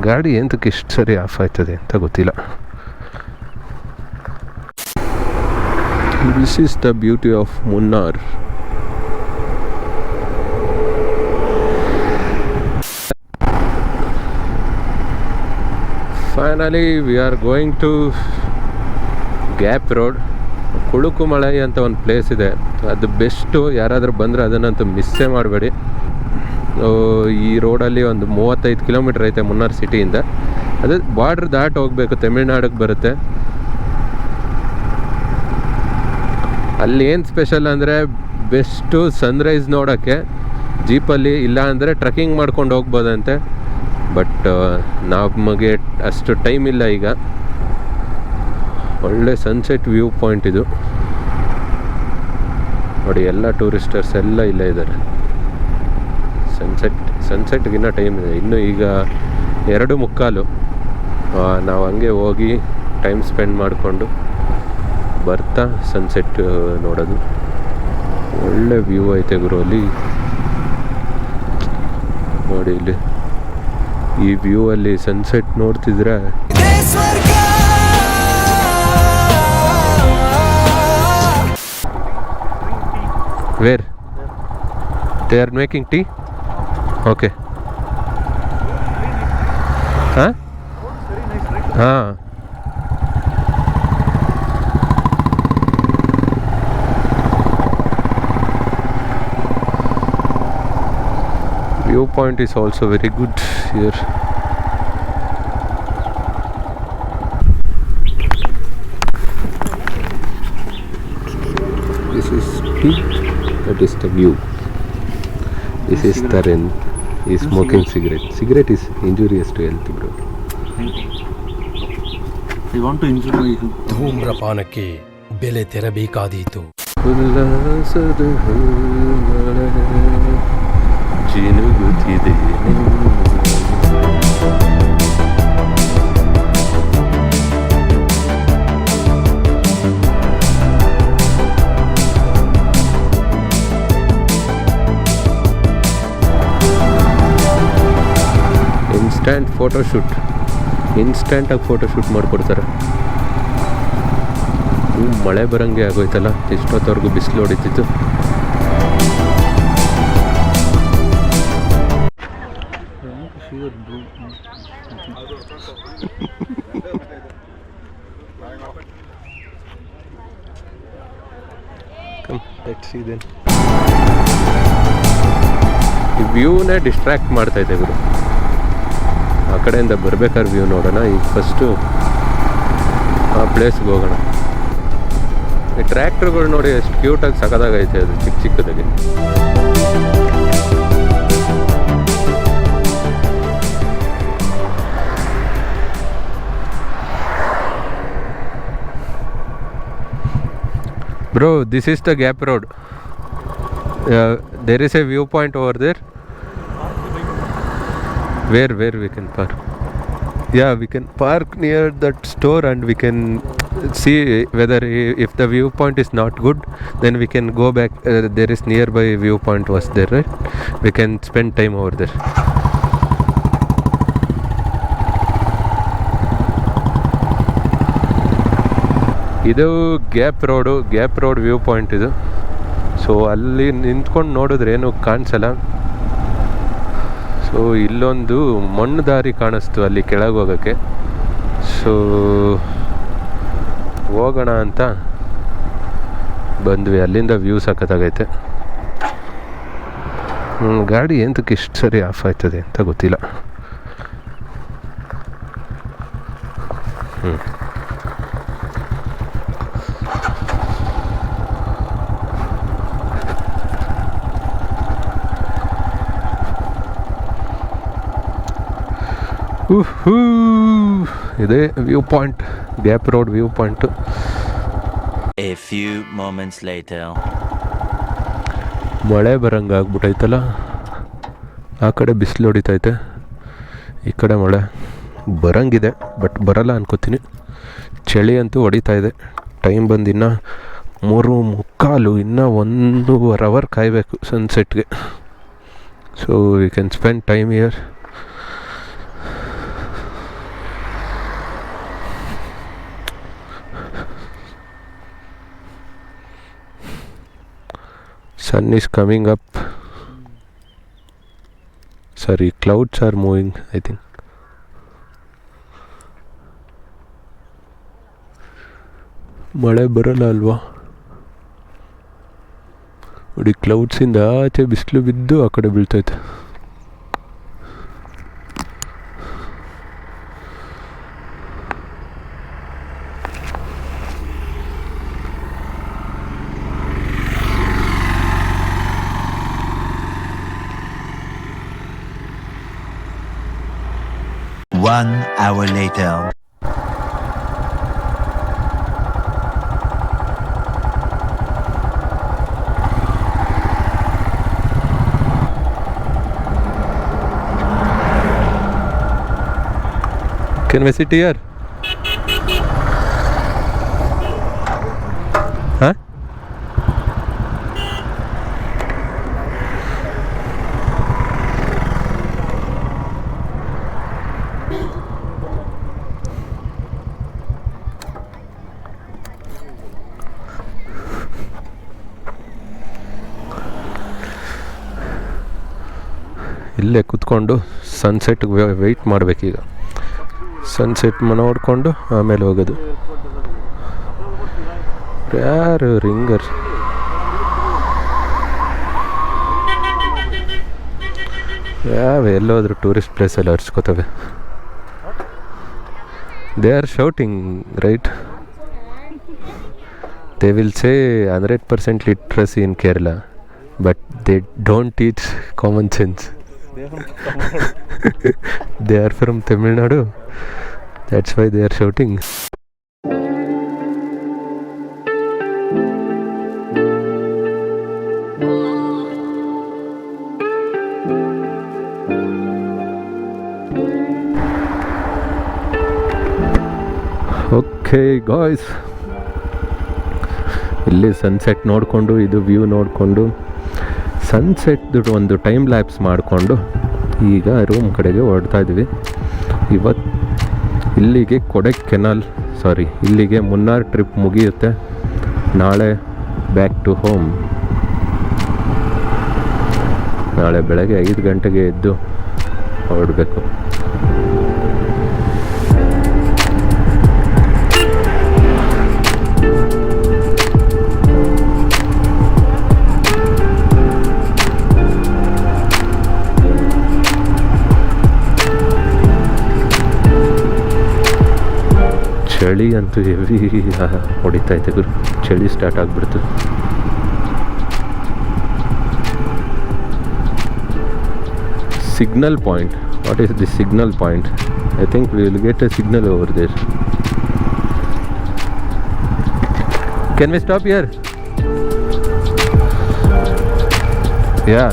ಗಾಡಿ ಎಂತಕ್ಕೆ ಇಷ್ಟು ಸರಿ ಆಫ್ ಆಯ್ತದೆ ಅಂತ ಗೊತ್ತಿಲ್ಲ. This is the beauty of Munnar. Finally we are going to gap road. Kolukkumalai ಅಂತ ಒಂದು ಪ್ಲೇಸ್ ಇದೆ, ಅದು ಬೆಸ್ಟು. ಯಾರಾದರೂ ಬಂದರೆ ಅದನ್ನಂತೂ ಮಿಸ್ಸೇ ಮಾಡಬೇಡಿ. ಈ ರೋಡಲ್ಲಿ ಒಂದು 35 ಕಿಲೋಮೀಟ್ರ್ ಐತೆ ಮುನ್ನಾರ್ ಸಿಟಿಯಿಂದ. ಅದು ಬಾರ್ಡ್ರ್ ದಾಟ್ ಹೋಗಬೇಕು, ತಮಿಳ್ನಾಡಿಗೆ ಬರುತ್ತೆ. ಅಲ್ಲಿ ಏನು ಸ್ಪೆಷಲ್ ಅಂದರೆ ಬೆಸ್ಟು ಸನ್ರೈಸ್ ನೋಡೋಕ್ಕೆ ಜೀಪಲ್ಲಿ, ಇಲ್ಲ ಅಂದರೆ ಟ್ರೆಕ್ಕಿಂಗ್ ಮಾಡ್ಕೊಂಡು ಹೋಗ್ಬೋದಂತೆ. ಬಟ್ ನಮಗೆ ಅಷ್ಟು ಟೈಮ್ ಇಲ್ಲ ಈಗ. ಒಳ್ಳೆ ಸನ್ಸೆಟ್ ವ್ಯೂ ಪಾಯಿಂಟ್ ಇದು ನೋಡಿ. ಎಲ್ಲ ಟೂರಿಸ್ಟರ್ಸ್ ಎಲ್ಲ ಇಲ್ಲೇ ಇದ್ದಾರೆ. ಸನ್ಸೆಟ್ಗಿನ್ನ ಟೈಮ್ ಇದೆ ಇನ್ನು. ಈಗ 2:15. ನಾವು ಹಂಗೆ ಹೋಗಿ ಟೈಮ್ ಸ್ಪೆಂಡ್ ಮಾಡಿಕೊಂಡು ಬರ್ತಾ ಸನ್ಸೆಟ್ ನೋಡೋದು. ಒಳ್ಳೆ ವ್ಯೂ ಐತೆ ಗುರು ಅಲ್ಲಿ ನೋಡಿ. ಇಲ್ಲಿ ಈ ವ್ಯೂ ಅಲ್ಲಿ ಸನ್ಸೆಟ್ ನೋಡ್ತಿದ್ರೆ where they are making tea. Okay. ಹಾಂ ಹಾಂ viewpoint is also very good here. This is tea, that is the view. This is Taran. He is smoking cigarette. Cigarette is injurious to health, bro. I want to enjoy it. ಧೂಮ್ರಪಾನಕ್ಕೆ ಬೆಲೆ ತೆರಬೇಕಾದೀತು. ಉಲ್ಲಾಸದ ಮಳೆ ಜಿನುಗುತ್ತಿದೆ. Instant photoshoot, ಇನ್ಸ್ಟ್ಯಾಂಟಾಗಿ photoshoot ಮಾಡಿಕೊಡ್ತಾರೆ. ಮಳೆ ಬರೋಂಗೆ ಆಗೋಯ್ತಲ್ಲ, ಇಷ್ಟೊತ್ತವರೆಗೂ ಬಿಸಿಲು ಹೊಡಿತಿತ್ತು. ಈ ವ್ಯೂನೇ distract ಮಾಡ್ತಾಯಿದೆ ಗುರು. ಆ ಕಡೆಯಿಂದ ಬರ್ಬೇಕಾದ್ರೆ ವ್ಯೂ ನೋಡೋಣ. ಈಗ ಫಸ್ಟು ಆ ಪ್ಲೇಸ್ಗೆ ಹೋಗೋಣ. ಈ ಟ್ರ್ಯಾಕ್ಟರ್ಗಳು ನೋಡಿ ಎಷ್ಟು ಕ್ಯೂಟಾಗಿ ಸಖತ್ತಾಗೈತೆ. ಅದು ಚಿಕ್ಕ ಚಿಕ್ಕದಾಗಿ. Bro, this is the gap road. There is a viewpoint over there. Where we can park? Yeah, we can park near that store and we can see whether if the viewpoint is not good, then we can go back. There is nearby viewpoint was there, right? We can spend time over there. ಇದು gap road view point ಇದು. So ಅಲ್ಲಿ ನಿಂತ್ಕೊಂಡು ನೋಡಿದ್ರೆ ಏನು ಕಾಣಿಸಲ್ಲ. So ಇಲ್ಲೊಂದು ಮಣ್ಣು ದಾರಿ ಕಾಣಿಸ್ತು ಅಲ್ಲಿ ಕೆಳಗೆ ಹೋಗೋಕ್ಕೆ. ಸೊ ಹೋಗೋಣ ಅಂತ ಬಂದ್ವಿ. ಅಲ್ಲಿಂದ ವ್ಯೂ ಸಖತ್ತಾಗೈತೆ. ಗಾಡಿ ಎಂತಕ್ಕೆ ಇಷ್ಟು ಸರಿ ಆಫ್ ಆಯ್ತದೆ ಅಂತ ಗೊತ್ತಿಲ್ಲ. ಇದೇ view point, gap road view point. A few moments later. ಮಳೆ ಬರಂಗೆ ಆಗ್ಬಿಟ್ಟೈತಲ್ಲ. ಆ ಕಡೆ ಬಿಸಿಲು ಹೊಡಿತೈತೆ, ಈ ಕಡೆ ಮಳೆ ಬರಂಗಿದೆ. ಬಟ್ ಬರಲ್ಲ ಅನ್ಕೋತೀನಿ. ಚಳಿ ಅಂತೂ ಹೊಡಿತಾ ಇದೆ. ಟೈಮ್ ಬಂದು ಇನ್ನೂ 3:45, ಇನ್ನೂ 1.5 hour ಕಾಯಬೇಕು ಸನ್ಸೆಟ್ಗೆ. So we can spend time here. sun is coming up. Sorry, clouds are moving, I think. ಮಳೆ ಬರಲ್ಲ ಅಲ್ವಾ ನೋಡಿ, ಕ್ಲೌಡ್ಸಿಂದ ಆಚೆ ಬಿಸಿಲು ಬಿದ್ದು ಆ ಕಡೆ ಬೀಳ್ತೈತೆ. One hour later. Can we sit here? Huh? ಇಲ್ಲೇ ಕೂತ್ಕೊಂಡು ಸನ್ಸೆಟ್ಗೆ ವೆಯ್ಟ್ ಮಾಡಬೇಕೀಗ. ಸನ್ಸೆಟ್ ನೋಡಿಕೊಂಡು ಆಮೇಲೆ ಹೋಗೋದು. ಯಾರು ರಿಂಗರ್? ಎಲ್ಲೋದ್ರು ಟೂರಿಸ್ಟ್ ಪ್ಲೇಸಲ್ಲಿ ಅರ್ಸ್ಕೋತವೆ. They are shouting right. They will say 100% literacy in Kerala, but they don't teach common sense. They are from Tamil Nadu. That's why they are shouting. Okay guys, ಇಲ್ಲಿ sunset ನೋಡಿಕೊಂಡು, ಇದು ವ್ಯೂ ನೋಡಿಕೊಂಡು, ಸನ್ಸೆಟ್ದು ಒಂದು time lapse ಮಾಡಿಕೊಂಡು ಈಗ room ಕಡೆಗೆ ಹೊರಡ್ತಾ ಇದ್ವಿ. ಇವತ್ತು ಇಲ್ಲಿಗೆ ಇಲ್ಲಿಗೆ ಮುನ್ನಾರ್ ಟ್ರಿಪ್ ಮುಗಿಯುತ್ತೆ. ನಾಳೆ ಬ್ಯಾಕ್ ಟು ಹೋಮ್. ನಾಳೆ ಬೆಳಗ್ಗೆ 5 ಗಂಟೆಗೆ ಎದ್ದು ಹೊರಡಬೇಕು. ಚಳಿ ಅಂತೂ ಹೆವಿ ಹೊಡಿತೈತೆ ಗುರು. ಚಳಿ ಸ್ಟಾರ್ಟ್ ಆಗಿಬಿಡ್ತು. Signal point. What is the signal point? I think we will get a signal over there. Can we stop here? Yeah.